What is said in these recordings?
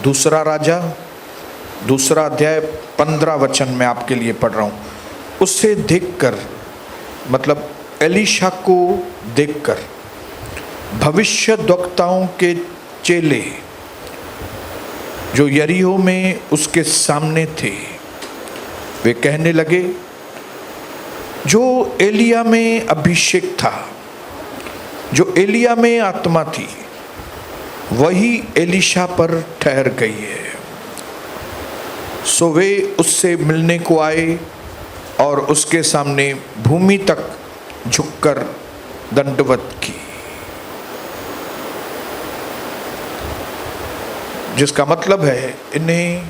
दूसरा राजा, दूसरा अध्याय 15 वचन में आपके लिए पढ़ रहा हूँ। उससे देखकर, मतलब एलीशा को देखकर भविष्यद्वक्ताओं के चेले जो यरीहो में उसके सामने थे, वे कहने लगे, जो एलिया में अभिषेक था, जो एलिया में आत्मा थी, वही एलीशा पर ठहर गई है। सो वे उससे मिलने को आए और उसके सामने भूमि तक झुककर दंडवत की। जिसका मतलब है इन्हें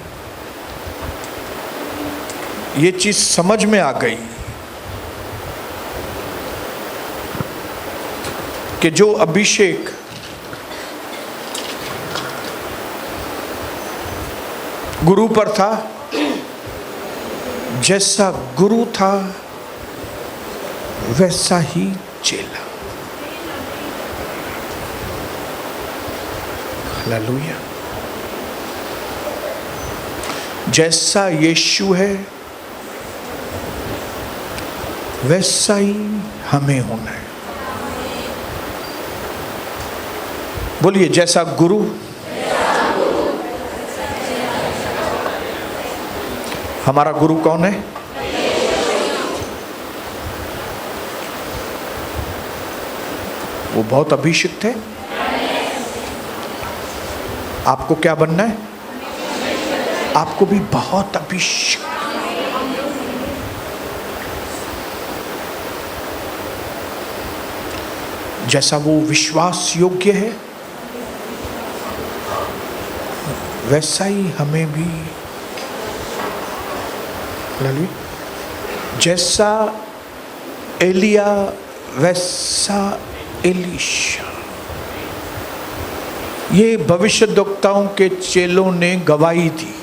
ये चीज समझ में आ गई कि जो अभिषेक गुरु पर था, जैसा गुरु था वैसा ही चेला। हालेलुया। जैसा यीशु है वैसा ही हमें होना है। बोलिए, जैसा गुरु हमारा गुरु कौन है? वो बहुत अभिषिक्त है। आपको क्या बनना है? आपको भी बहुत अभिषिक्त। जैसा वो विश्वास योग्य है वैसा ही हमें भी, जैसा एलिया वैसा एलीशा। ये भविष्यद्वक्ताओं के चेलों ने गवाही दी,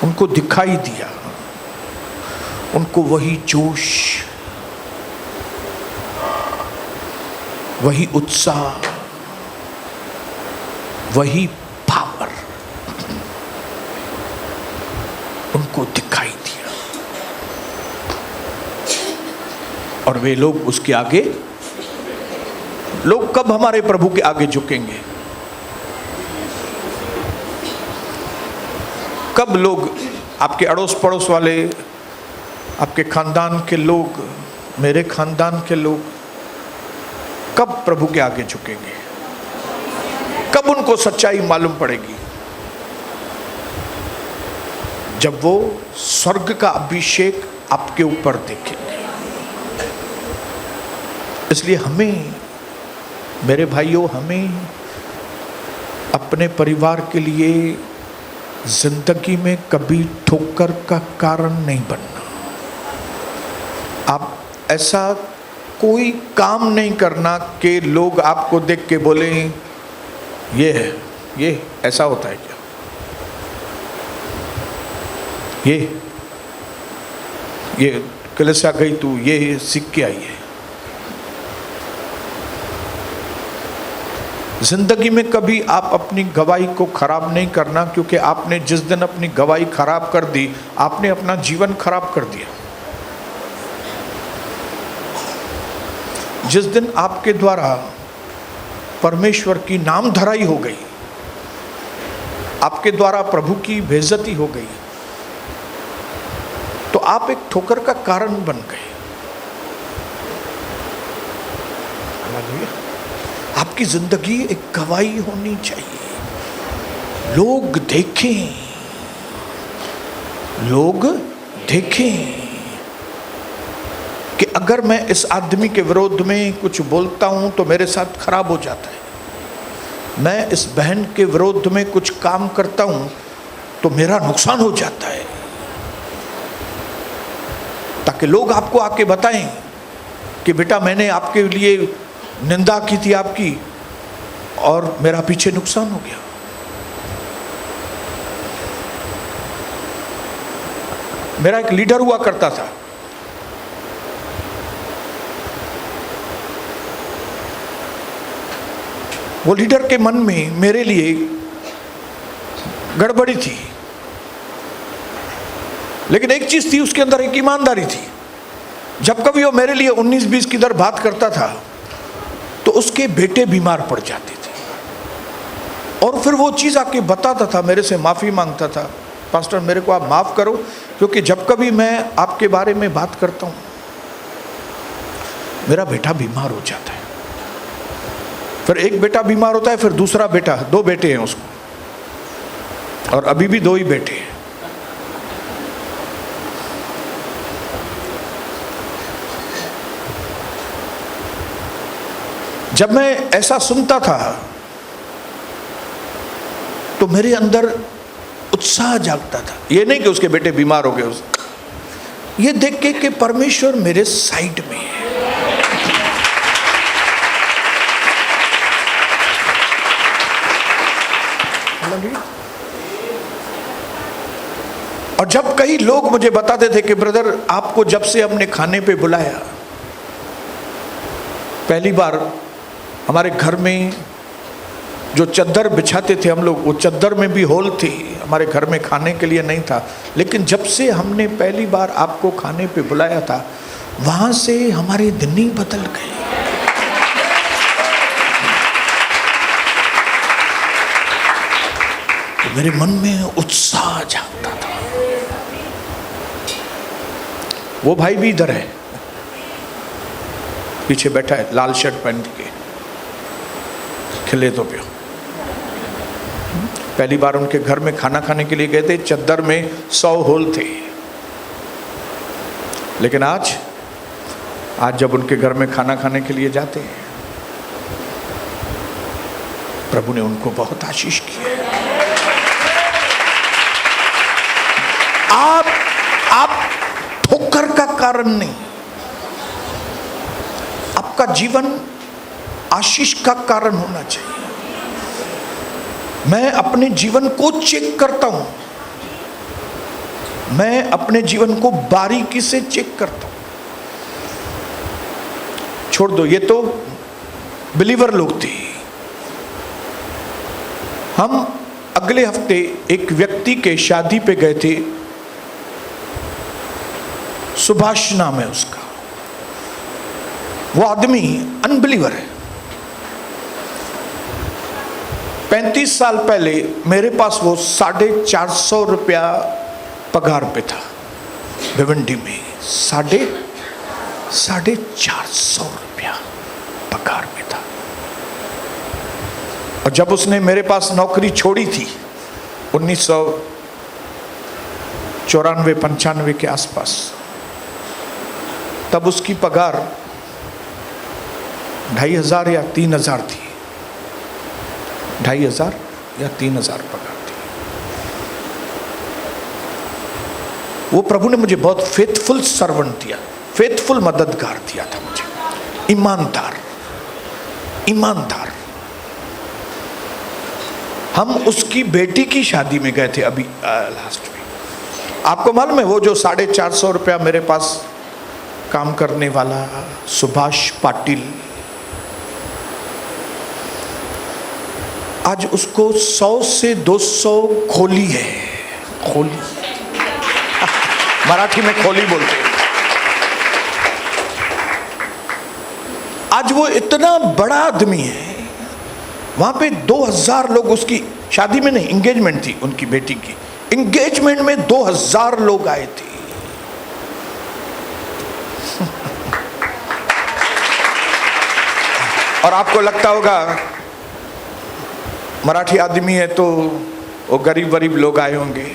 उनको दिखाई दिया, उनको वही जोश, वही उत्साह, वही पावर उनको दिखाई दिया। और वे लोग उसके आगे, लोग कब हमारे प्रभु के आगे झुकेंगे? कब लोग, आपके अड़ोस पड़ोस वाले, आपके खानदान के लोग, मेरे खानदान के लोग कब प्रभु के आगे झुकेंगे? कब उनको सच्चाई मालूम पड़ेगी? जब वो स्वर्ग का अभिषेक आपके ऊपर देखेंगे। इसलिए हमें, मेरे भाइयों, हमें अपने परिवार के लिए जिंदगी में कभी ठोकर का कारण नहीं बनना। आप ऐसा कोई काम नहीं करना कि लोग आपको देख के बोले, ये है, ये ऐसा होता है क्या, ये कलिसिया गई तू ये सीख के आई है। जिंदगी में कभी आप अपनी गवाही को खराब नहीं करना, क्योंकि आपने जिस दिन अपनी गवाही खराब कर दी, आपने अपना जीवन खराब कर दिया। जिस दिन आपके द्वारा परमेश्वर की नाम धराई हो गई, आपके द्वारा प्रभु की बेइज्जती हो गई, तो आप एक ठोकर का कारण बन गए। आपकी जिंदगी एक गवाही होनी चाहिए। लोग देखें, लोग देखें कि अगर मैं इस आदमी के विरोध में कुछ बोलता हूं तो मेरे साथ खराब हो जाता है। मैं इस बहन के विरोध में कुछ काम करता हूं तो मेरा नुकसान हो जाता है। ताकि लोग आपको आके बताएं कि बेटा मैंने आपके लिए निंदा की थी आपकी और मेरा पीछे नुकसान हो गया। मेरा एक लीडर हुआ करता था, वो लीडर के मन में मेरे लिए गड़बड़ी थी, लेकिन एक चीज थी उसके अंदर, एक ईमानदारी थी। जब कभी वो मेरे लिए 19-20 की दर बात करता था तो उसके बेटे बीमार पड़ जाते थे, और फिर वो चीज आके बताता था, मेरे से माफी मांगता था, पास्टर मेरे को आप माफ करो, क्योंकि जब कभी मैं आपके बारे में बात करता हूं मेरा बेटा बीमार हो जाता है। फिर एक बेटा बीमार होता है, फिर दूसरा बेटा, 2 बेटे हैं उसको, और अभी भी 2 ही बेटे हैं। जब मैं ऐसा सुनता था तो मेरे अंदर उत्साह जागता था। ये नहीं कि उसके बेटे बीमार हो गए, ये देख के कि परमेश्वर मेरे साइड में है। और जब कई लोग मुझे बताते थे कि ब्रदर आपको जब से हमने खाने पे बुलाया, पहली बार हमारे घर में जो चद्दर बिछाते थे हम लोग, वो चद्दर में भी होल थी, हमारे घर में खाने के लिए नहीं था, लेकिन जब से हमने पहली बार आपको खाने पे बुलाया था वहां से हमारे दिन ही बदल गए। तो मेरे मन में उत्साह जागता था। वो भाई भी इधर है, पीछे बैठा है, लाल शर्ट पहन के, खिले तो पियो। पहली बार उनके घर में खाना खाने के लिए गए थे, चद्दर में 100 होल थे, लेकिन आज जब उनके घर में खाना खाने के लिए जाते हैं, प्रभु ने उनको बहुत आशीष की है। आप ठोकर का कारण नहीं, आपका जीवन आशीष का कारण होना चाहिए। मैं अपने जीवन को चेक करता हूं, मैं अपने जीवन को बारीकी से चेक करता हूं। छोड़ दो, ये तो बिलीवर लोग थे। हम अगले हफ्ते एक व्यक्ति के शादी पे गए थे, सुभाष नाम है उसका। वो आदमी अनबिलीवर है। 35 साल पहले मेरे पास वो 450 रुपया पगार पे था भिवंडी में। 450 रुपया पगार में था। और जब उसने मेरे पास नौकरी छोड़ी थी 1994-95 के आसपास, तब उसकी पगार 2500 या 3000 थी। 2500 या 3000 पगार थी। वो प्रभु ने मुझे बहुत फेथफुल सर्वेंट दिया, फेथफुल मददगार दिया था मुझे, ईमानदार। हम उसकी बेटी की शादी में गए थे अभी लास्ट में। आपको मालूम है वो जो 450 रुपया मेरे पास काम करने वाला सुभाष पाटिल, आज उसको 100 से 200 खोली है। खोली मराठी में खोली बोलते हैं। आज वो इतना बड़ा आदमी है। वहां पे 2000 लोग, उसकी शादी में नहीं, एंगेजमेंट थी उनकी बेटी की, एंगेजमेंट में 2000 लोग आए थे। और आपको लगता होगा मराठी आदमी है तो वो गरीब गरीब लोग आए होंगे।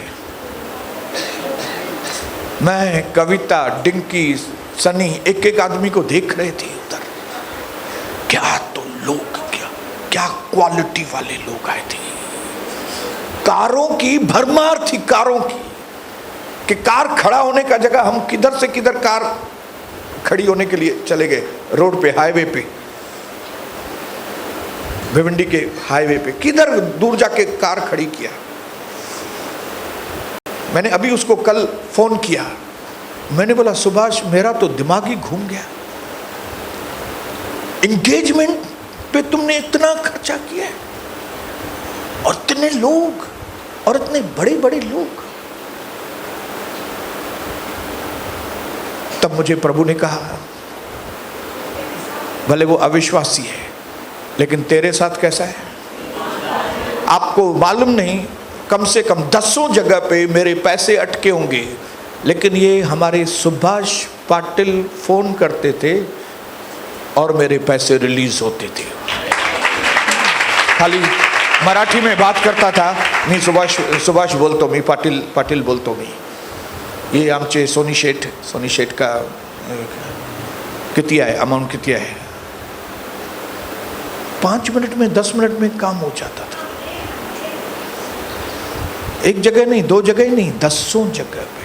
मैं, कविता, डिंकी, सनी एक एक आदमी को देख रहे थे उधर। क्या तो लोग, क्या क्वालिटी वाले लोग आए थे। कारों की भरमार थी, कारों की, कि कार खड़ा होने का जगह हम किधर से किधर कार खड़ी होने के लिए चले गए। रोड पे, हाईवे पे, भिवंडी के हाईवे पे किधर दूर जाके कार खड़ी किया। मैंने अभी उसको कल फोन किया, मैंने बोला सुभाष मेरा तो दिमाग ही घूम गया। एंगेजमेंट पे तुमने इतना खर्चा किया और इतने लोग, और इतने बड़े बड़े लोग। तब मुझे प्रभु ने कहा, भले वो अविश्वासी है लेकिन तेरे साथ कैसा है। आपको मालूम नहीं, कम से कम 10 जगह पे मेरे पैसे अटके होंगे, लेकिन ये हमारे सुभाष पाटिल फोन करते थे और मेरे पैसे रिलीज होते थे। खाली मराठी में बात करता था, मी सुभाष बोलतो मी, पाटिल बोलतो मी। ये आमचे सोनी शेठ का किती आहे, अमाउंट किती आहे, 5 मिनट में 10 मिनट में काम हो जाता था। एक जगह नहीं, 2 जगह नहीं, 10 जगह पे,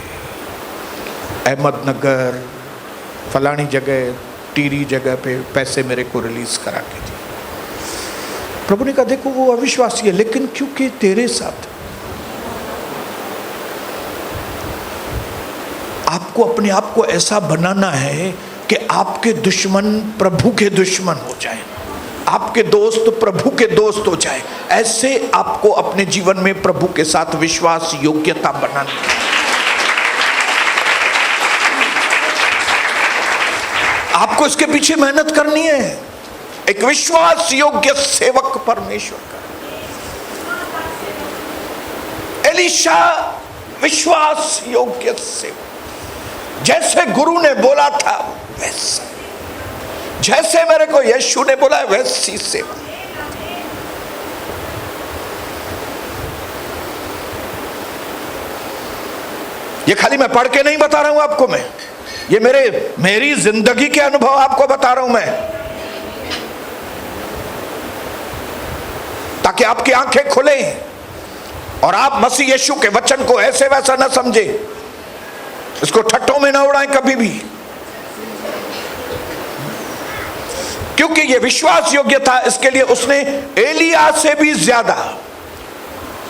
अहमदनगर, फलानी जगह, टीरी जगह पे पैसे मेरे को रिलीज करा के दी। प्रभु ने कहा, देखो वो अविश्वासी है, लेकिन क्योंकि तेरे साथ, आपको अपने आप को ऐसा बनाना है कि आपके दुश्मन प्रभु के दुश्मन हो जाए, आपके दोस्त प्रभु के दोस्त हो जाए। ऐसे आपको अपने जीवन में प्रभु के साथ विश्वास योग्यता बनानी है। आपको इसके पीछे मेहनत करनी है, एक विश्वास योग्य सेवक परमेश्वर का। एलीशा विश्वास योग्य सेवक, जैसे गुरु ने बोला था वैसा, जैसे मेरे को यीशु ने बोला वैसी सेवा। ये खाली मैं पढ़ के नहीं बता रहा हूं आपको, मैं ये मेरी जिंदगी के अनुभव आपको बता रहा हूं मैं, ताकि आपकी आंखें खुले और आप मसीह यीशु के वचन को ऐसे वैसा ना समझे, इसको ठट्टों में ना उड़ाएं कभी भी। क्योंकि ये विश्वास योग्य था, इसके लिए उसने एलिया से भी ज्यादा,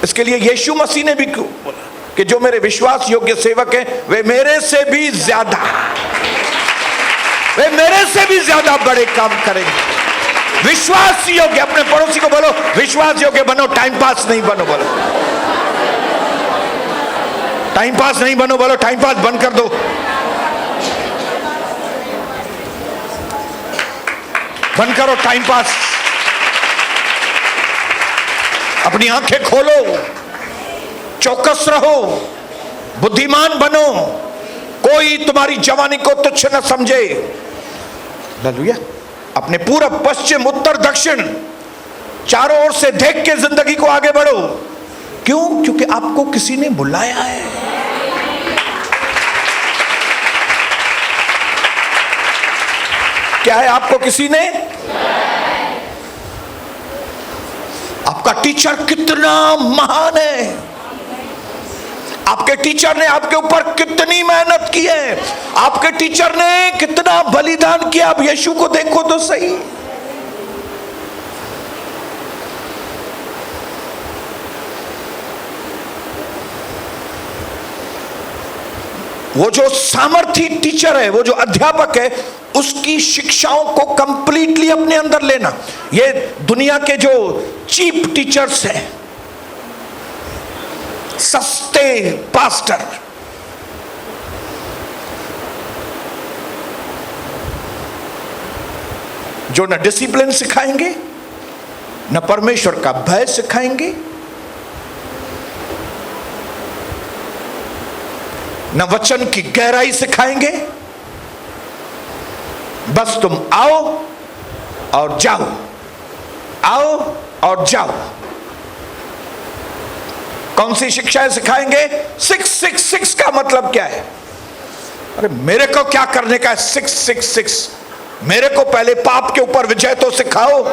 इसके लिए यीशु मसीह ने भी क्यों बोला कि जो मेरे विश्वास योग्य सेवक हैं वे मेरे से भी ज्यादा, वे मेरे से भी ज्यादा बड़े काम करेंगे। विश्वास योग्य, अपने पड़ोसी को बोलो विश्वास योग्य बनो, टाइम पास नहीं बनो। बोलो टाइम पास नहीं बनो, बोलो टाइम पास बंद कर दो, बंद करो टाइम पास। अपनी आंखें खोलो, चौकस रहो, बुद्धिमान बनो, कोई तुम्हारी जवानी को तुच्छ न समझे। हालेलुया। अपने पूरब पश्चिम उत्तर दक्षिण चारों ओर से देख के जिंदगी को आगे बढ़ो। क्यों? क्योंकि आपको किसी ने बुलाया है। क्या है? आपको किसी ने, आपका टीचर कितना महान है, आपके टीचर ने आपके ऊपर कितनी मेहनत की है, आपके टीचर ने कितना बलिदान किया। अब यीशु को देखो तो सही। वो जो सामर्थी टीचर है, वो जो अध्यापक है, उसकी शिक्षाओं को कंप्लीटली अपने अंदर लेना। ये दुनिया के जो चीप टीचर्स हैं, सस्ते पास्टर, जो न डिसिप्लिन सिखाएंगे, न परमेश्वर का भय सिखाएंगे, न वचन की गहराई सिखाएंगे। बस तुम आओ और जाओ, आओ और जाओ। कौन सी शिक्षाएं सिखाएंगे? 666 का मतलब क्या है? अरे मेरे को क्या करने का है 666? मेरे को पहले पाप के ऊपर विजय तो सिखाओ।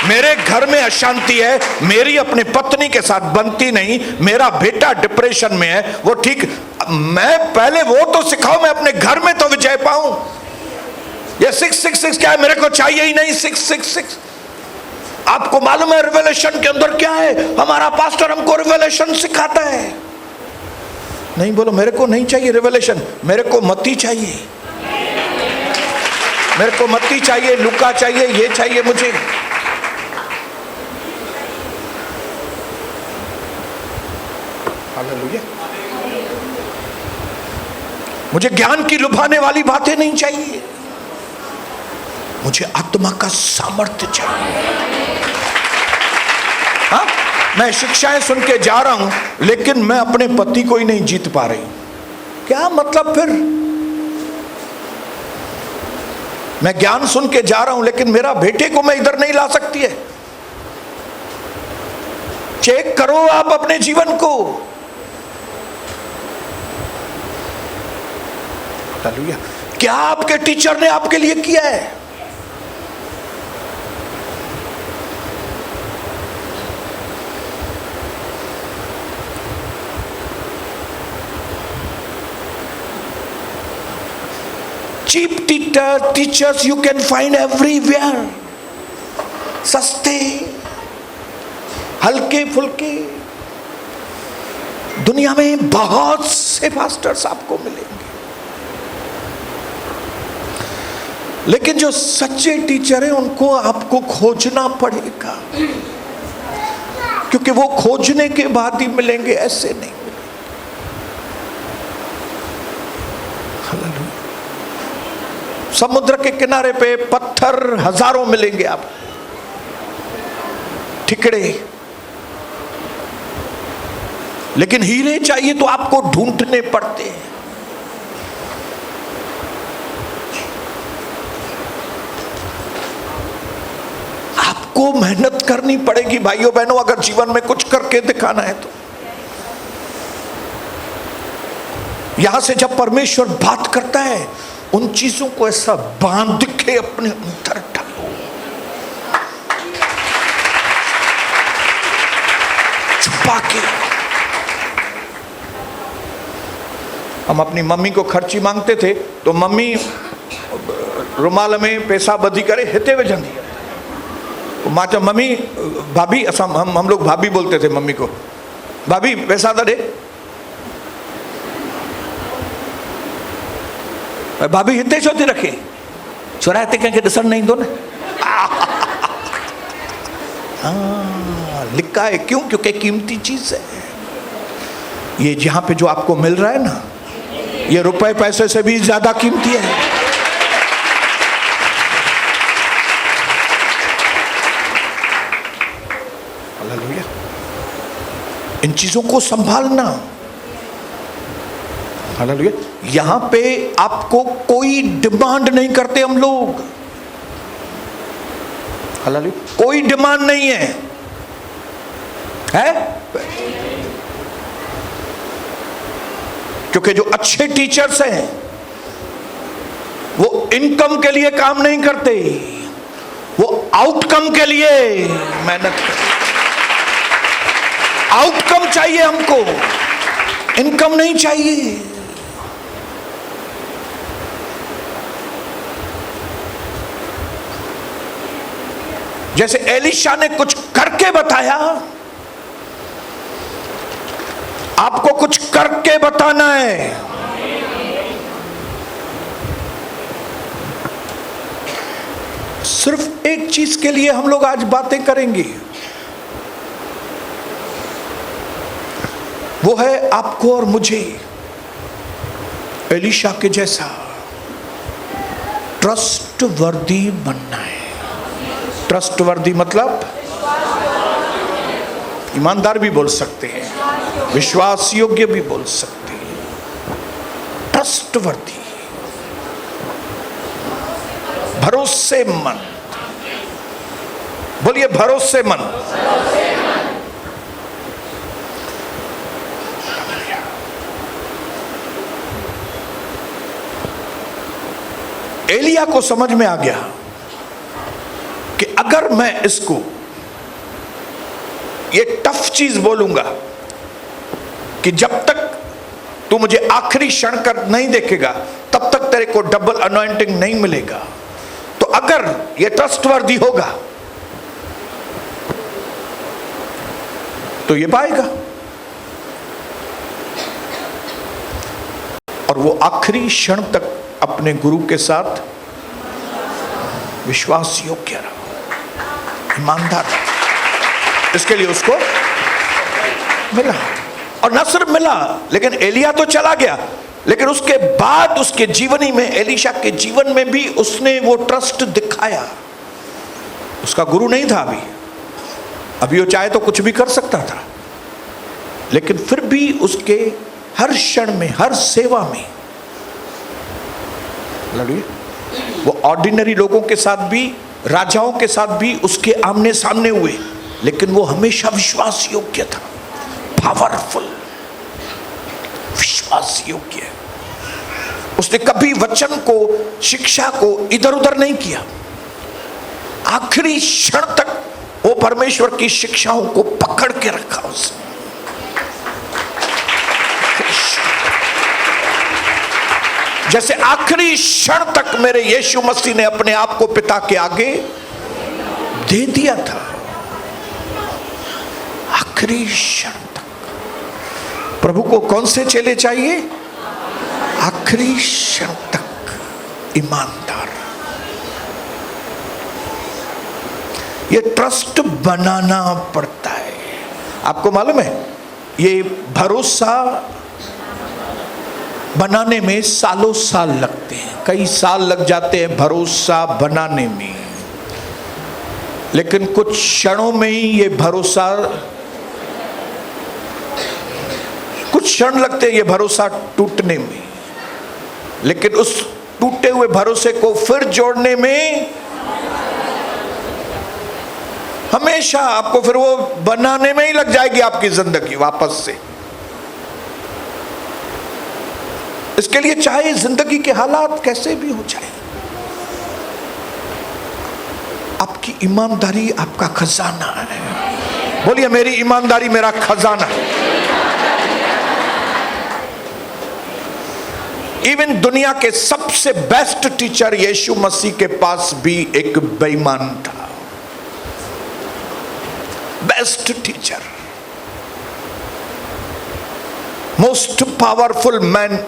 मेरे घर में अशांति है, मेरी अपने पत्नी के साथ बनती नहीं, मेरा बेटा डिप्रेशन में है, वो ठीक, मैं पहले वो तो सिखाओ, मैं अपने घर में तो विजय पाऊं। ये 666 क्या है? मेरे को चाहिए ही नहीं 666। आपको मालूम है रिवेलेशन के अंदर क्या है? हमारा पास्टर हमको रिवेलेशन सिखाता है। नहीं, बोलो मेरे को नहीं चाहिए रिवेलेशन, मेरे को मत्ती चाहिए, मेरे को मत्ती चाहिए, लूका चाहिए, ये चाहिए मुझे। हालेलुया। मुझे ज्ञान की लुभाने वाली बातें नहीं चाहिए, मुझे आत्मा का सामर्थ्य चाहिए। हाँ, मैं शिक्षाएं सुन के जा रहा हूं लेकिन मैं अपने पति को ही नहीं जीत पा रही, क्या मतलब? फिर मैं ज्ञान सुन के जा रहा हूं लेकिन मेरा बेटे को मैं इधर नहीं ला सकती है। चेक करो आप अपने जीवन को। हालेलुया। क्या आपके टीचर ने आपके लिए किया है? Cheap teachers you can find everywhere. सस्ते हल्के फुल्के दुनिया में बहुत से पास्टर्स आपको मिलेंगे, लेकिन जो सच्चे टीचर हैं उनको आपको खोजना पड़ेगा, क्योंकि वो खोजने के बाद ही मिलेंगे, ऐसे नहीं मिलेंगे। समुद्र के किनारे पे पत्थर हजारों मिलेंगे आप, ठिकरे, लेकिन हीरे चाहिए तो आपको ढूंढने पड़ते हैं। आपको मेहनत करनी पड़ेगी भाइयों बहनों, अगर जीवन में कुछ करके दिखाना है तो। यहां से जब परमेश्वर बात करता है, उन चीजों को ऐसा बांध के अपने अंदर डालो, छुपा के। हम अपनी मम्मी को खर्ची मांगते थे तो मम्मी रुमाल में पैसा बधी करे हिते हुए जंदी। माता मम्मी भाभी, हम लोग भाभी बोलते थे मम्मी को, भाभी पैसा तो दे, भाभी हिते छो थी रखे, छोरा हिते कंहिंखे ॾिसण न ईंदो न। हाँ, लिखा है, क्यों? क्योंकि कीमती चीज है ये। जहां पे जो आपको मिल रहा है ना, ये रुपए पैसे से भी ज्यादा कीमती है। हालेलुया। इन चीजों को संभालना। हालेलुया। यहां पे आपको कोई डिमांड नहीं करते हम लोग। हालेलुया। कोई डिमांड नहीं है, क्योंकि जो अच्छे टीचर्स हैं वो इनकम के लिए काम नहीं करते, वो आउटकम के लिए मेहनत करते। आउटकम चाहिए हमको, इनकम नहीं चाहिए। जैसे एलीशा ने कुछ करके बताया, आपको कुछ करके बताना है। सिर्फ एक चीज के लिए हम लोग आज बातें करेंगे, वो है आपको और मुझे एलीशा के जैसा ट्रस्टवर्दी बनना है। ट्रस्टवर्दी मतलब ईमानदार भी बोल सकते हैं, विश्वास योग्य भी बोल सकते हैं। ट्रस्टवर्दी, भरोसेमंद, बोलिए भरोसेमंद। एलिया को समझ में आ गया कि अगर मैं इसको ये टफ चीज बोलूंगा कि जब तक तू मुझे आखिरी क्षण कर नहीं देखेगा तब तक तेरे को डबल अनॉइंटिंग नहीं मिलेगा, तो अगर ये ट्रस्टवर्दी होगा तो ये पाएगा। और वो आखिरी क्षण तक अपने गुरु के साथ विश्वास योग्य रहा, ईमानदार रहा, इसके लिए उसको मिला। और न सिर्फ मिला, लेकिन एलिया तो चला गया, लेकिन उसके बाद उसके जीवनी में, एलीशा के जीवन में भी उसने वो ट्रस्ट दिखाया। उसका गुरु नहीं था अभी वो चाहे तो कुछ भी कर सकता था, लेकिन फिर भी उसके हर क्षण में, हर सेवा में वो ऑर्डिनरी लोगों के साथ भी, राजाओं के साथ भी उसके आमने सामने हुए, लेकिन वो हमेशा विश्वास योग्य था, पावरफुल, विश्वास योग्य। उसने कभी वचन को, शिक्षा को इधर उधर नहीं किया। आखिरी क्षण तक वो परमेश्वर की शिक्षाओं को पकड़ के रखा उसने। जैसे आखिरी क्षण तक मेरे यीशु मसीह ने अपने आप को पिता के आगे दे दिया था, आखिरी क्षण तक। प्रभु को कौन से चेले चाहिए? आखिरी क्षण तक ईमानदार। ये ट्रस्ट बनाना पड़ता है। आपको मालूम है, ये भरोसा बनाने में सालों साल लगते हैं, कई साल लग जाते हैं भरोसा बनाने में, लेकिन कुछ क्षणों में ही ये भरोसा, कुछ क्षण लगते हैं ये भरोसा टूटने में, लेकिन उस टूटे हुए भरोसे को फिर जोड़ने में हमेशा आपको, फिर वो बनाने में ही लग जाएगी आपकी जिंदगी वापस से। इसके लिए चाहे जिंदगी के हालात कैसे भी हो जाए, आपकी ईमानदारी आपका खजाना है। बोलिए, मेरी ईमानदारी मेरा खजाना है। इवन दुनिया के सबसे बेस्ट टीचर यीशु मसीह के पास भी एक बेईमान था। Best teacher, most powerful man,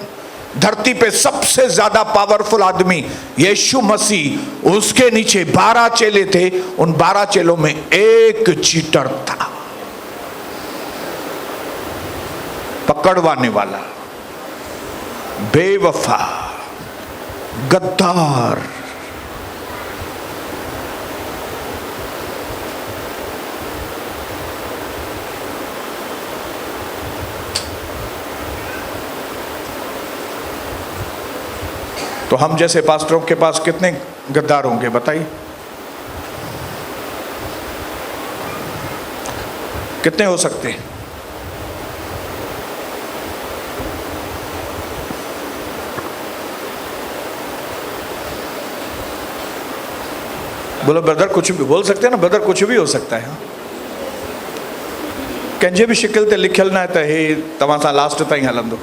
धरती पे सबसे ज्यादा पावरफुल आदमी यीशु मसीह, उसके नीचे 12 चेले थे। उन 12 चेलों में एक चीटर था, पकड़वाने वाला, बेवफा, गद्दार। तो हम जैसे पास्टरों के पास कितने गद्दार होंगे बताइए? कितने हो सकते हैं? बोलो ब्रदर, कुछ भी बोल सकते हैं ना ब्रदर, कुछ भी हो सकता है। कंहिंजे भी शिकिल ते लिखियल ना है त हे तव्हां सां लास्ट ताईं हलंदो,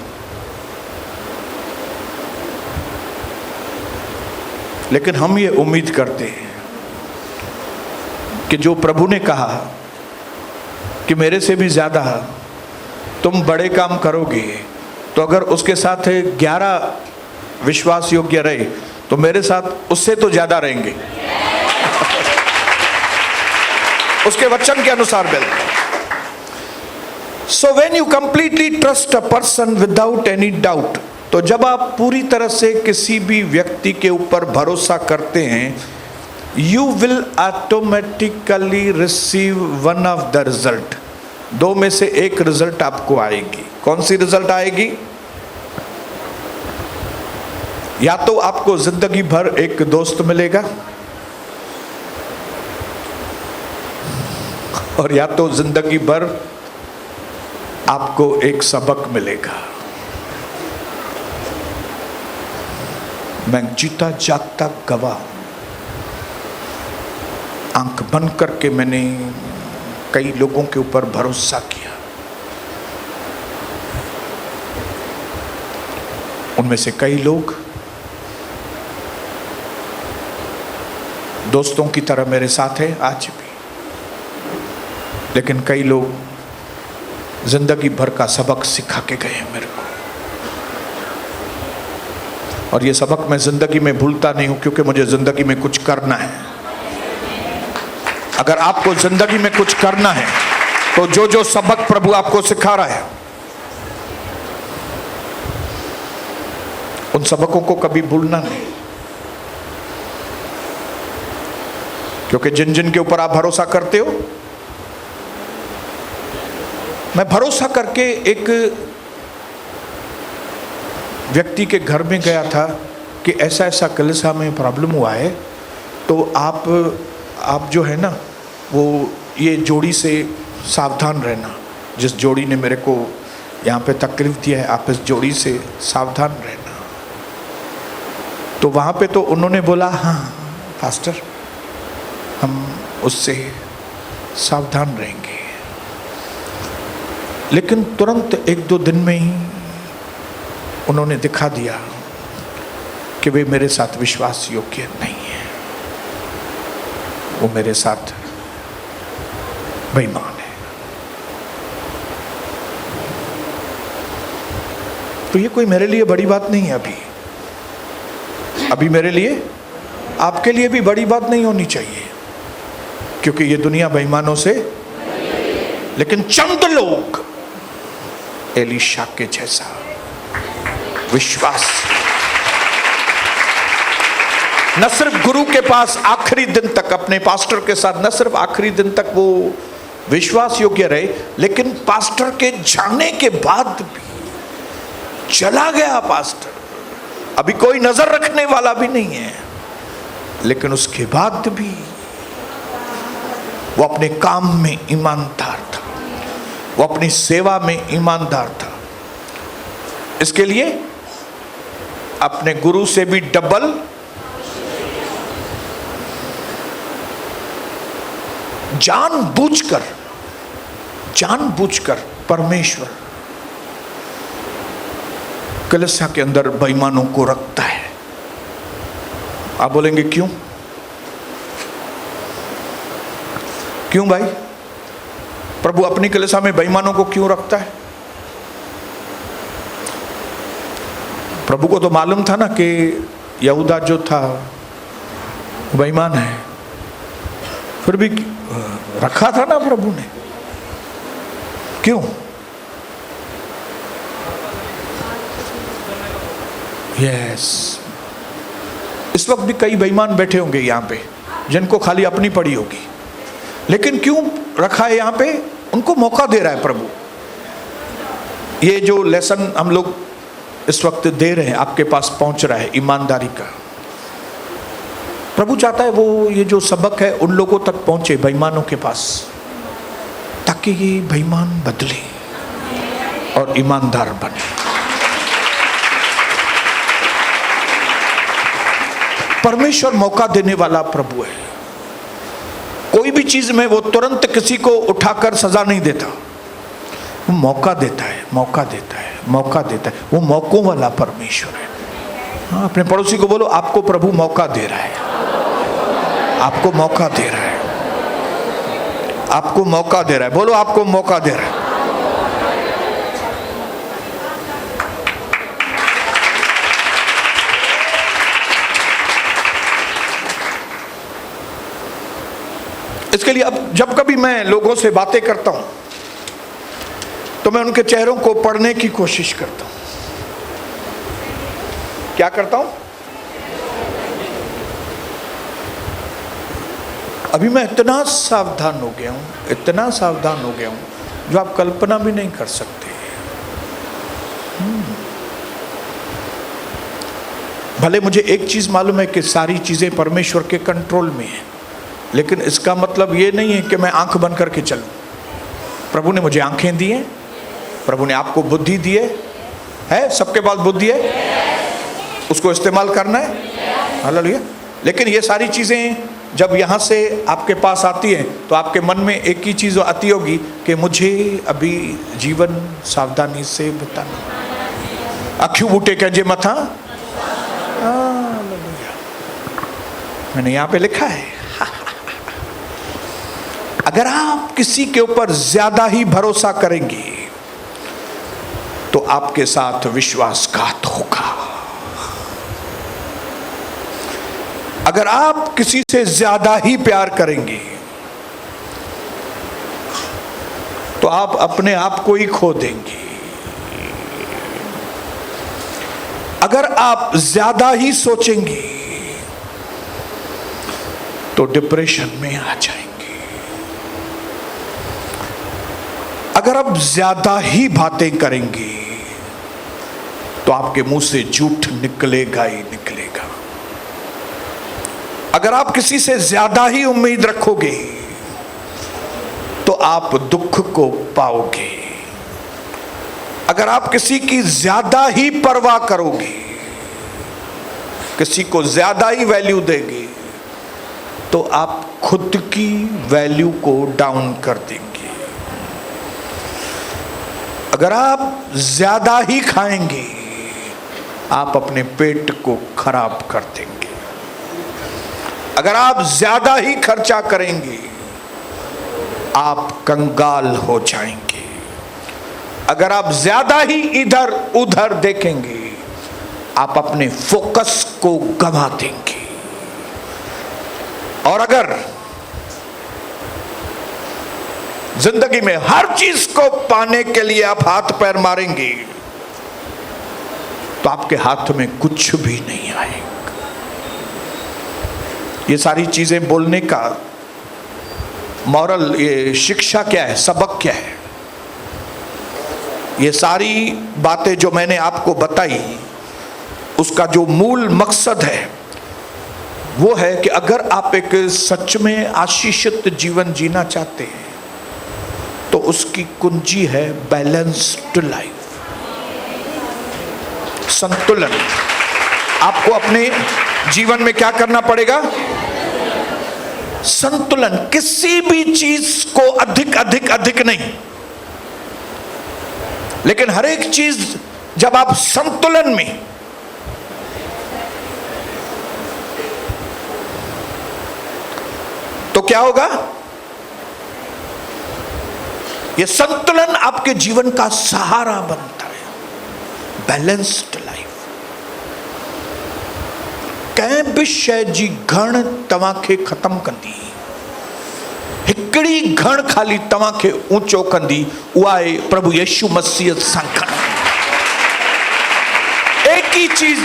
लेकिन हम ये उम्मीद करते हैं कि जो प्रभु ने कहा कि मेरे से भी ज्यादा तुम बड़े काम करोगे, तो अगर उसके साथ 11 विश्वास योग्य रहे तो मेरे साथ उससे तो ज्यादा रहेंगे, उसके वचन के अनुसार मिलते। So when you completely trust a person without any doubt, तो जब आप पूरी तरह से किसी भी व्यक्ति के ऊपर भरोसा करते हैं, you will automatically receive one of the result. 2 में से एक रिजल्ट आपको आएगी। कौन सी रिजल्ट आएगी? या तो आपको जिंदगी भर एक दोस्त मिलेगा, और या तो जिंदगी भर आपको एक सबक मिलेगा। मैं जीता जागता गवाह, आंख बंद करके मैंने कई लोगों के ऊपर भरोसा किया। उनमें से कई लोग दोस्तों की तरह मेरे साथ हैं आज भी, लेकिन कई लोग जिंदगी भर का सबक सिखा के गए हैं मेरे को, और ये सबक मैं जिंदगी में भूलता नहीं हूं, क्योंकि मुझे जिंदगी में कुछ करना है। अगर आपको जिंदगी में कुछ करना है तो जो जो सबक प्रभु आपको सिखा रहा है उन सबकों को कभी भूलना नहीं, क्योंकि जिन जिन के ऊपर आप भरोसा करते हो, मैं भरोसा करके एक व्यक्ति के घर में गया था कि ऐसा ऐसा कलिसिया में प्रॉब्लम हुआ है, तो आप जो है ना वो ये जोड़ी से सावधान रहना। जिस जोड़ी ने मेरे को यहाँ पे तकलीफ दिया है, आप इस जोड़ी से सावधान रहना। तो वहाँ पे तो उन्होंने बोला हाँ पास्टर, हम उससे सावधान रहेंगे। लेकिन तुरंत 1-2 दिन में ही उन्होंने दिखा दिया कि वे मेरे साथ विश्वास योग्य नहीं है, वो मेरे साथ बेईमान है। तो ये कोई मेरे लिए बड़ी बात नहीं है। अभी मेरे लिए, आपके लिए भी बड़ी बात नहीं होनी चाहिए, क्योंकि ये दुनिया बेईमानों से, लेकिन चंद लोग एलीशा के जैसा विश्वास, न सिर्फ गुरु के पास आखिरी दिन तक, अपने पास्टर के साथ न सिर्फ आखिरी दिन तक वो विश्वास योग्य रहे, लेकिन पास्टर के जाने के बाद भी चला गया पास्टर, अभी कोई नजर रखने वाला भी नहीं है, लेकिन उसके बाद भी वो अपने काम में ईमानदार था, वो अपनी सेवा में ईमानदार था। इसके लिए अपने गुरु से भी डबल जानबूझकर परमेश्वर कलीसिया के अंदर बेईमानों को रखता है। आप बोलेंगे क्यों? क्यों भाई? प्रभु अपनी कलीसिया में बेईमानों को क्यों रखता है? प्रभु को तो मालूम था ना कि यहूदा जो था बेईमान है, फिर भी रखा था ना प्रभु ने। क्यों? यस, इस वक्त भी कई बेईमान बैठे होंगे यहाँ पे, जिनको खाली अपनी पड़ी होगी, लेकिन क्यों रखा है यहाँ पे? उनको मौका दे रहा है प्रभु। ये जो लेसन हम लोग इस वक्त दे रहे हैं, आपके पास पहुंच रहा है ईमानदारी का, प्रभु चाहता है वो ये जो सबक है उन लोगों तक पहुंचे, बेईमानों के पास, ताकि ये बेईमान बदले और ईमानदार बने। परमेश्वर मौका देने वाला प्रभु है। कोई भी चीज में वो तुरंत किसी को उठाकर सजा नहीं देता, वो मौका देता है, मौका देता है, मौका देता है। वो मौकों वाला परमेश्वर है। हाँ, अपने पड़ोसी को बोलो, आपको प्रभु मौका दे रहा है, आपको मौका दे रहा है, आपको मौका दे रहा है। बोलो, आपको मौका दे रहा है। इसके लिए अब जब कभी मैं लोगों से बातें करता हूं तो मैं उनके चेहरों को पढ़ने की कोशिश करता हूं। क्या करता हूं? अभी मैं इतना सावधान हो गया हूं, इतना सावधान हो गया हूं, जो आप कल्पना भी नहीं कर सकते। भले मुझे एक चीज मालूम है कि सारी चीजें परमेश्वर के कंट्रोल में है, लेकिन इसका मतलब ये नहीं है कि मैं आंख बंद करके चलूं। प्रभु ने मुझे आंखें दी हैं, प्रभु ने आपको बुद्धि दी है, सबके पास बुद्धि है, उसको इस्तेमाल करना है। हालेलुया। लेकिन ये सारी चीजें जब यहाँ से आपके पास आती हैं तो आपके मन में एक ही चीज आती होगी कि मुझे अभी जीवन सावधानी से बिताना। अख्यू बूटे कहे मथा, मैंने यहाँ पे लिखा है। अगर आप किसी के ऊपर ज्यादा ही भरोसा करेंगे तो आपके साथ विश्वासघात होगा। अगर आप किसी से ज्यादा ही प्यार करेंगे तो आप अपने आप को ही खो देंगे। अगर आप ज्यादा ही सोचेंगे तो डिप्रेशन में आ जाएंगे। अगर आप ज्यादा ही बातें करेंगे तो आपके मुंह से झूठ निकलेगा ही निकलेगा। अगर आप किसी से ज्यादा ही उम्मीद रखोगे तो आप दुख को पाओगे। अगर आप किसी की ज्यादा ही परवाह करोगे, किसी को ज्यादा ही वैल्यू देंगे, तो आप खुद की वैल्यू को डाउन कर देंगे। अगर आप ज्यादा ही खाएंगे, आप अपने पेट को खराब कर देंगे। अगर आप ज्यादा ही खर्चा करेंगे, आप कंगाल हो जाएंगे। अगर आप ज्यादा ही इधर उधर देखेंगे, आप अपने फोकस को गंवा देंगे। और अगर जिंदगी में हर चीज को पाने के लिए आप हाथ पैर मारेंगे, तो आपके हाथ में कुछ भी नहीं आएगा। ये सारी चीजें बोलने का मॉरल, ये शिक्षा क्या है, सबक क्या है? ये सारी बातें जो मैंने आपको बताई, उसका जो मूल मकसद है वो है कि अगर आप एक सच में आशीषित जीवन जीना चाहते हैं तो उसकी कुंजी है बैलेंस्ड लाइफ, संतुलन। आपको अपने जीवन में क्या करना पड़ेगा? संतुलन। किसी भी चीज को अधिक अधिक अधिक नहीं, लेकिन हर एक चीज जब आप संतुलन में, तो क्या होगा? यह संतुलन आपके जीवन का सहारा बनता है। Balanced life. कंहिं बि शइ जी घण तव्हांखे ख़त्म कंदी, हिकिड़ी घण खाली तव्हांखे ऊंचो कंदी, उहा आहे प्रभु यीशु मसीह सां घण। एक ही चीज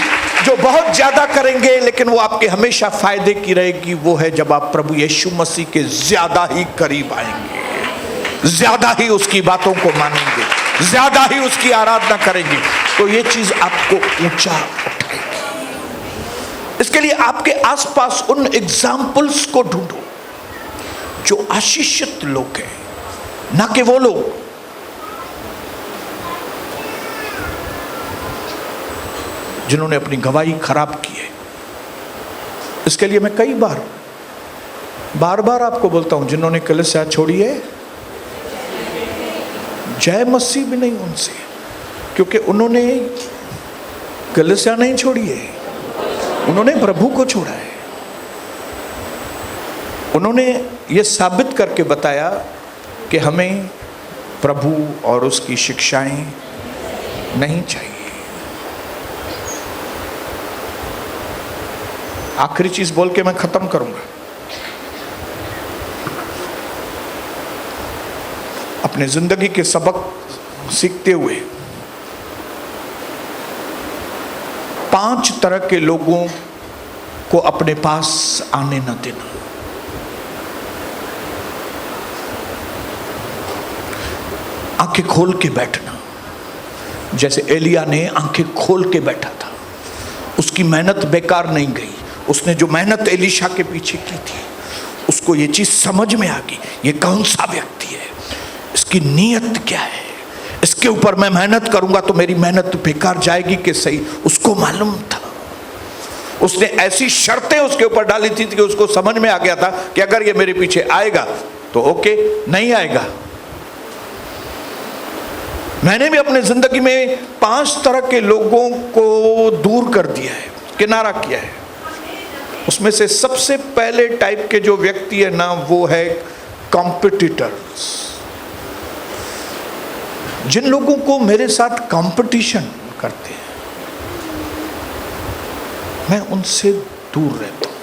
जो बहुत ज्यादा करेंगे लेकिन वो आपके हमेशा फायदे की रहेगी, वो है जब आप प्रभु यीशु मसीह के ज्यादा ही करीब आएंगे, ज्यादा ही उसकी बातों को मानेंगे, ज्यादा ही उसकी आराधना करेंगे, तो ये चीज आपको ऊंचा उठाएगी। इसके लिए आपके आसपास उन एग्जाम्पल्स को ढूंढो जो आशीषित लोग हैं, ना कि वो लोग जिन्होंने अपनी गवाही खराब की है। इसके लिए मैं कई बार बार आपको बोलता हूं, जिन्होंने कलीसिया छोड़ी है, जय मसीह भी नहीं उनसे, क्योंकि उन्होंने कलीसिया नहीं छोड़ी है, उन्होंने प्रभु को छोड़ा है। उन्होंने ये साबित करके बताया कि हमें प्रभु और उसकी शिक्षाएं नहीं चाहिए। आखिरी चीज बोल के मैं खत्म करूंगा। अपने जिंदगी के सबक सीखते हुए 5 तरह के लोगों को अपने पास आने न देना। आंखें खोल के बैठना, जैसे एलिया ने आंखें खोल के बैठा था, उसकी मेहनत बेकार नहीं गई। उसने जो मेहनत एलीशा के पीछे की थी, उसको ये चीज समझ में आ गई, ये कौन सा व्यक्ति है, इसकी नीयत क्या है, इसके ऊपर मैं मेहनत करूंगा तो मेरी मेहनत बेकार जाएगी कि सही। उसको मालूम था, उसने ऐसी शर्तें उसके ऊपर डाली थी कि उसको समझ में आ गया था कि अगर ये मेरे पीछे आएगा तो ओके, नहीं आएगा। मैंने भी अपने जिंदगी में 5 तरह के लोगों को दूर कर दिया है, किनारा किया है। उसमें से सबसे पहले टाइप के जो व्यक्ति है ना, वो है कॉम्पिटिटर्स। जिन लोगों को मेरे साथ कंपटीशन करते हैं, मैं उनसे दूर रहता हूं।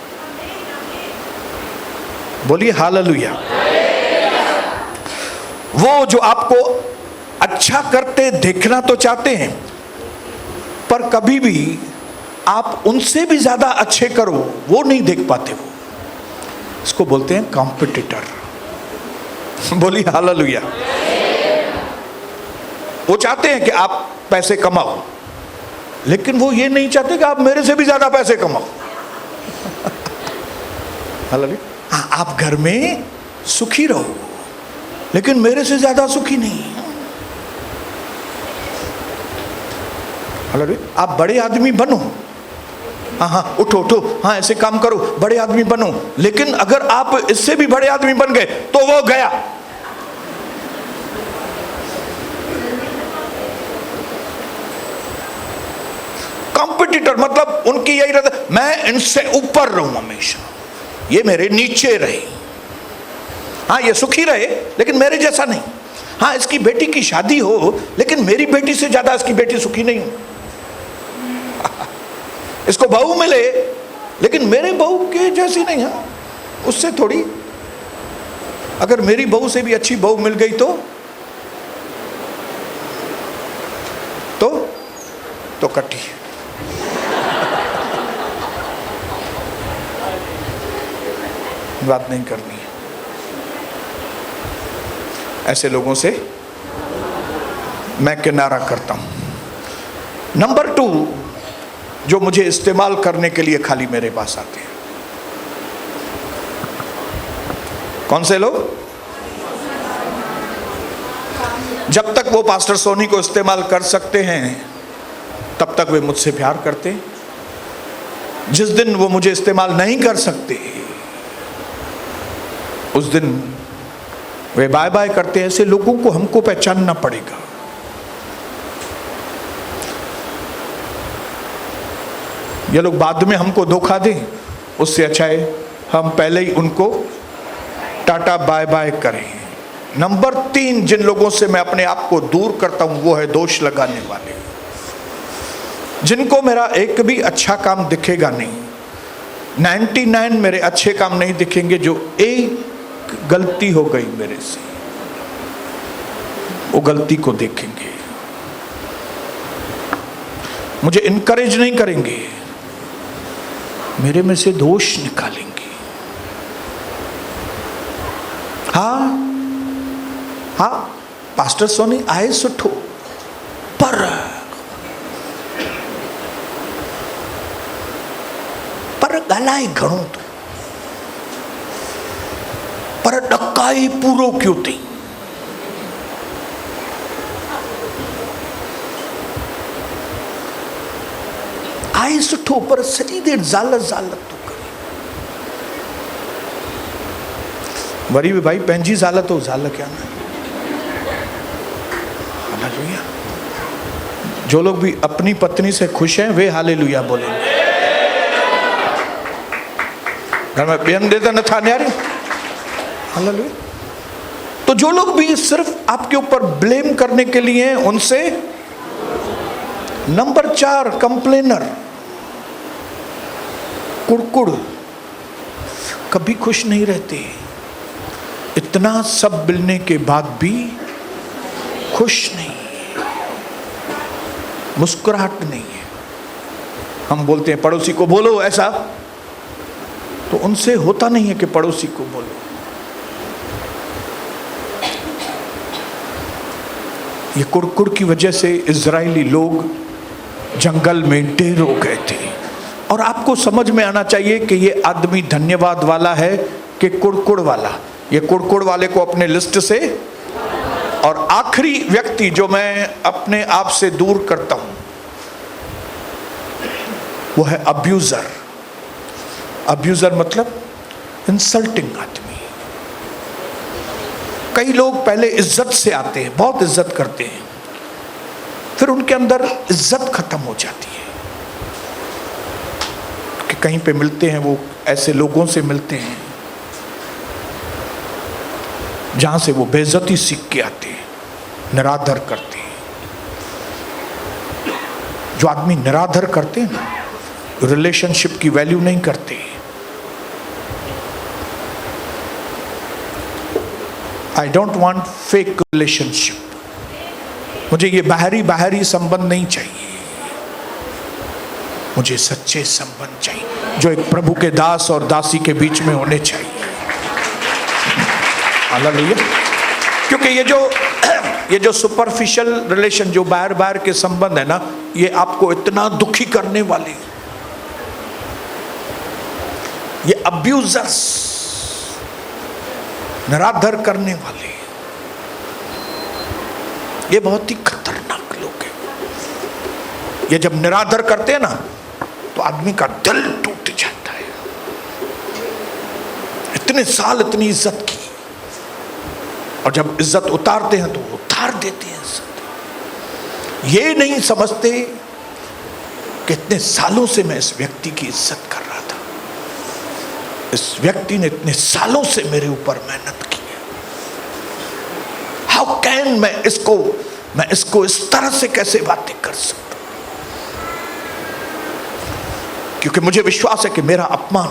बोलिए हालेलुया। वो जो आपको अच्छा करते देखना तो चाहते हैं, पर कभी भी आप उनसे भी ज्यादा अच्छे करो वो नहीं देख पाते। वो इसको बोलते हैं कॉम्पिटिटर। बोली हालेलुया। वो चाहते हैं कि आप पैसे कमाओ, लेकिन वो ये नहीं चाहते कि आप मेरे से भी ज्यादा पैसे कमाओ। हालेलुया। आप घर में सुखी रहो, लेकिन मेरे से ज्यादा सुखी नहीं। हालेलुया। आप बड़े आदमी बनो, हाँ उठो उठो, हाँ ऐसे काम करो, बड़े आदमी बनो, लेकिन अगर आप इससे भी बड़े आदमी बन गए तो वो गया। कॉम्पिटिटर मतलब उनकी यही रहता, मैं इनसे ऊपर रहूं हमेशा, ये मेरे नीचे रहे। हाँ ये सुखी रहे लेकिन मेरे जैसा नहीं। हाँ इसकी बेटी की शादी हो, लेकिन मेरी बेटी से ज्यादा इसकी बेटी सुखी नहीं हो। इसको बहू मिले, लेकिन मेरे बहू के जैसी नहीं है, उससे थोड़ी। अगर मेरी बहू से भी अच्छी बहू मिल गई तो कटी। बात नहीं करनी है ऐसे लोगों से, मैं किनारा करता हूं। नंबर 2, जो मुझे इस्तेमाल करने के लिए खाली मेरे पास आते हैं। कौन से लोग? जब तक वो पास्टर सोनी को इस्तेमाल कर सकते हैं तब तक वे मुझसे प्यार करते हैं। जिस दिन वो मुझे इस्तेमाल नहीं कर सकते उस दिन वे बाय बाय करते हैं। ऐसे लोगों को हमको पहचानना पड़ेगा। ये लोग बाद में हमको धोखा दें, उससे अच्छा है हम पहले ही उनको टाटा बाय बाय करें। नंबर 3, जिन लोगों से मैं अपने आप को दूर करता हूं वो है दोष लगाने वाले, जिनको मेरा एक भी अच्छा काम दिखेगा नहीं। 99 मेरे अच्छे काम नहीं दिखेंगे, जो एक गलती हो गई मेरे से वो गलती को देखेंगे, मुझे इनकरेज नहीं करेंगे, मेरे में से दोष निकालेंगे। हाँ पास्टर सोनी आए सुठो, पर ॻाल्हाए घणो तो, पर ॾकाए पूरो क्यों थी। आए सुठो पर सॼी देर ज़ाल ज़ाल तो करे। वरी भी भाई पंहिंजी ज़ाल तो ज़ाल क्या ना। हालेलुया। जो लोग भी अपनी पत्नी से खुश हैं वे हालेलुया बोलेंगे। घर में बेन देता न था न्यारी। हालेलुया। तो जो लोग भी सिर्फ आपके ऊपर ब्लेम करने के लिए हैं उनसे। नंबर 4, कंप्लेनर, कुड़कुड़, कभी खुश नहीं रहते, इतना सब मिलने के बाद भी खुश नहीं, मुस्कुराहट नहीं है। हम बोलते हैं पड़ोसी को बोलो ऐसा, तो उनसे होता नहीं है कि पड़ोसी को बोलो। ये कुड़कुड़ की वजह से इजरायली लोग जंगल में ढेर हो गए थे। और आपको समझ में आना चाहिए कि ये आदमी धन्यवाद वाला है कि कुड़कुड़ वाला। ये कुड़कुड़ वाले को अपने लिस्ट से। और आखिरी व्यक्ति जो मैं अपने आप से दूर करता हूं वो है अब्यूजर। अब्यूजर मतलब इंसल्टिंग आदमी। कई लोग पहले इज्जत से आते हैं, बहुत इज्जत करते हैं, फिर उनके अंदर इज्जत खत्म हो जाती है कि कहीं पे मिलते हैं वो ऐसे लोगों से मिलते हैं जहां से वो बेइज्जती सीख के आते हैं, निरादर करते हैं। जो आदमी निरादर करते हैं ना, रिलेशनशिप की वैल्यू नहीं करते। I don't want fake relationship. मुझे ये बाहरी संबंध नहीं चाहिए। मुझे सच्चे संबंध चाहिए जो एक प्रभु के दास और दासी के बीच में होने चाहिए। हालेलुया। क्योंकि ये जो सुपरफिशियल रिलेशन, जो बाहर बाहर के संबंध है ना, ये आपको इतना दुखी करने वाले, ये अब्यूजर्स, निरादर करने वाले, ये बहुत ही खतरनाक लोग हैं। ये जब निरादर करते हैं ना तो आदमी का दिल टूट जाता है। इतने साल इतनी इज्जत की, और जब इज्जत उतारते हैं तो उतार देते हैं इज्जत। ये नहीं समझते कि इतने सालों से मैं इस व्यक्ति की इज्जत कर रहा था, इस व्यक्ति ने इतने सालों से मेरे ऊपर मेहनत की है। हाउ कैन मैं इसको इस तरह से कैसे बातें कर सकता? क्योंकि मुझे विश्वास है कि मेरा अपमान,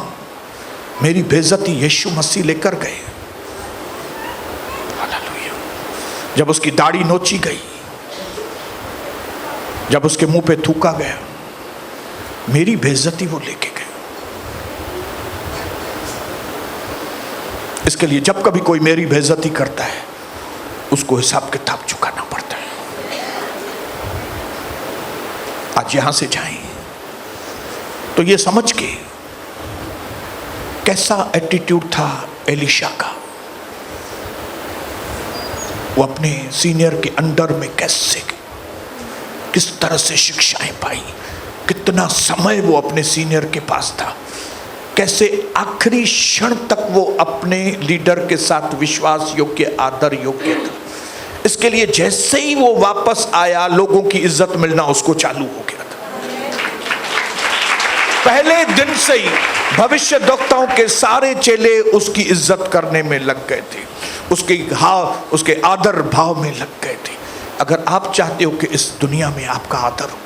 मेरी बेइज्जती यीशु मसीह लेकर गए। हालेलुया। जब उसकी दाढ़ी नोची गई, जब उसके मुंह पे थूका गया, मेरी बेइज्जती वो लेके गए। इसके लिए जब कभी कोई मेरी बेइज्जती करता है, उसको हिसाब किताब चुकाना पड़ता है। आज यहां से जाएं तो ये समझ के कैसा एटीट्यूड था एलीशा का, वो अपने सीनियर के अंडर में कैसे, किस तरह से शिक्षाएं पाई, कितना समय वो अपने सीनियर के पास था, कैसे आखिरी क्षण तक वो अपने लीडर के साथ विश्वास योग्य, आदर योग्य था। इसके लिए जैसे ही वो वापस आया, लोगों की इज्जत मिलना उसको चालू हो गया था। पहले दिन से ही भविष्यद्वक्ताओं के सारे चेले उसकी इज्जत करने में लग गए थे, उसके आदर भाव में लग गए थे। अगर आप चाहते हो कि इस दुनिया में आपका आदर हो,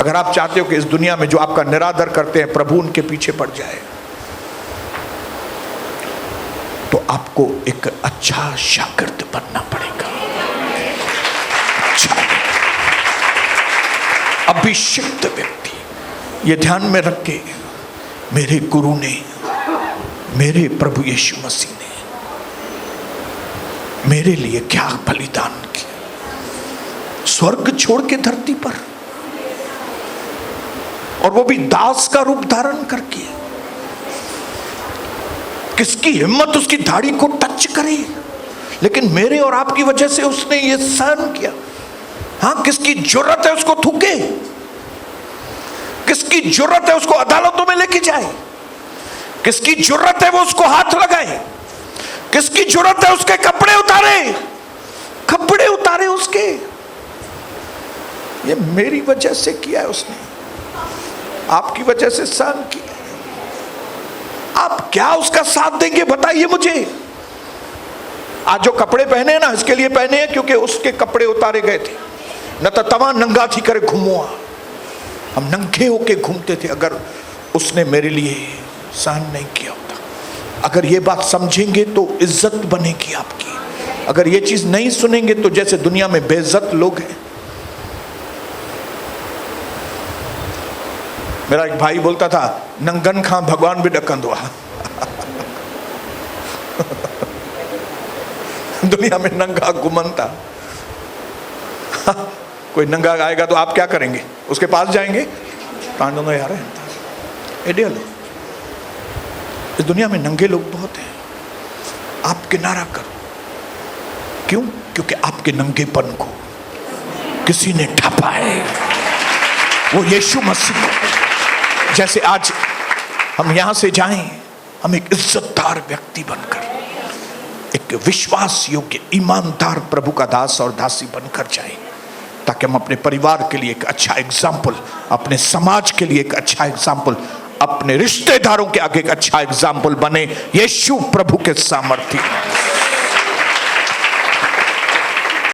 अगर आप चाहते हो कि इस दुनिया में जो आपका निरादर करते हैं प्रभु उनके पीछे पड़ जाए, तो आपको एक अच्छा शागिर्द बनना पड़ेगा। अच्छा अभिषिक्त व्यक्ति, ये ध्यान में रख के, मेरे गुरु ने, मेरे प्रभु यीशु मसीह ने मेरे लिए क्या बलिदान किया, स्वर्ग छोड़ के धरती पर, और वो भी दास का रूप धारण करके। किसकी हिम्मत उसकी दाढ़ी को टच करे, लेकिन मेरे और आपकी वजह से उसने ये सहन किया। हाँ, किसकी जुर्रत है उसको थूके, किसकी जुर्रत है उसको अदालतों में लेके जाए, किसकी जुर्रत है वो उसको हाथ लगाए, किसकी जुर्रत है उसके कपड़े उतारे उसके। ये मेरी वजह से किया है उसने, आपकी वजह से सहन किया। आप क्या उसका साथ देंगे बताइए मुझे। आज जो कपड़े पहने हैं ना, इसके लिए पहने हैं क्योंकि उसके कपड़े उतारे गए थे, न तो तवा नंगा थी करे घूमुआ, हम नंगे होके घूमते थे अगर उसने मेरे लिए सहन नहीं किया होता। अगर ये बात समझेंगे तो इज्जत बनेगी आपकी। अगर ये चीज नहीं सुनेंगे तो जैसे दुनिया में बेइज्जत लोग हैं। मेरा एक भाई बोलता था, नंगन खां भगवान भी डकंदो आ। दुनिया में नंगा घुमनता। कोई नंगा आएगा तो आप क्या करेंगे, उसके पास जाएंगे? तांडो यार एडे लो। इस दुनिया में नंगे लोग बहुत हैं, आप किनारा करो। क्यों? क्योंकि आपके नंगेपन को किसी ने ढापा है, वो यीशु मसीह। जैसे आज हम यहां से जाएं, हम एक इज्जतदार व्यक्ति बनकर, एक विश्वास योग्य ईमानदार प्रभु का दास और दासी बनकर जाएं, ताकि हम अपने परिवार के लिए एक अच्छा एग्जाम्पल, अपने समाज के लिए एक अच्छा एग्जाम्पल, अपने रिश्तेदारों के आगे एक अच्छा एग्जाम्पल बने यीशु प्रभु के सामर्थ्य।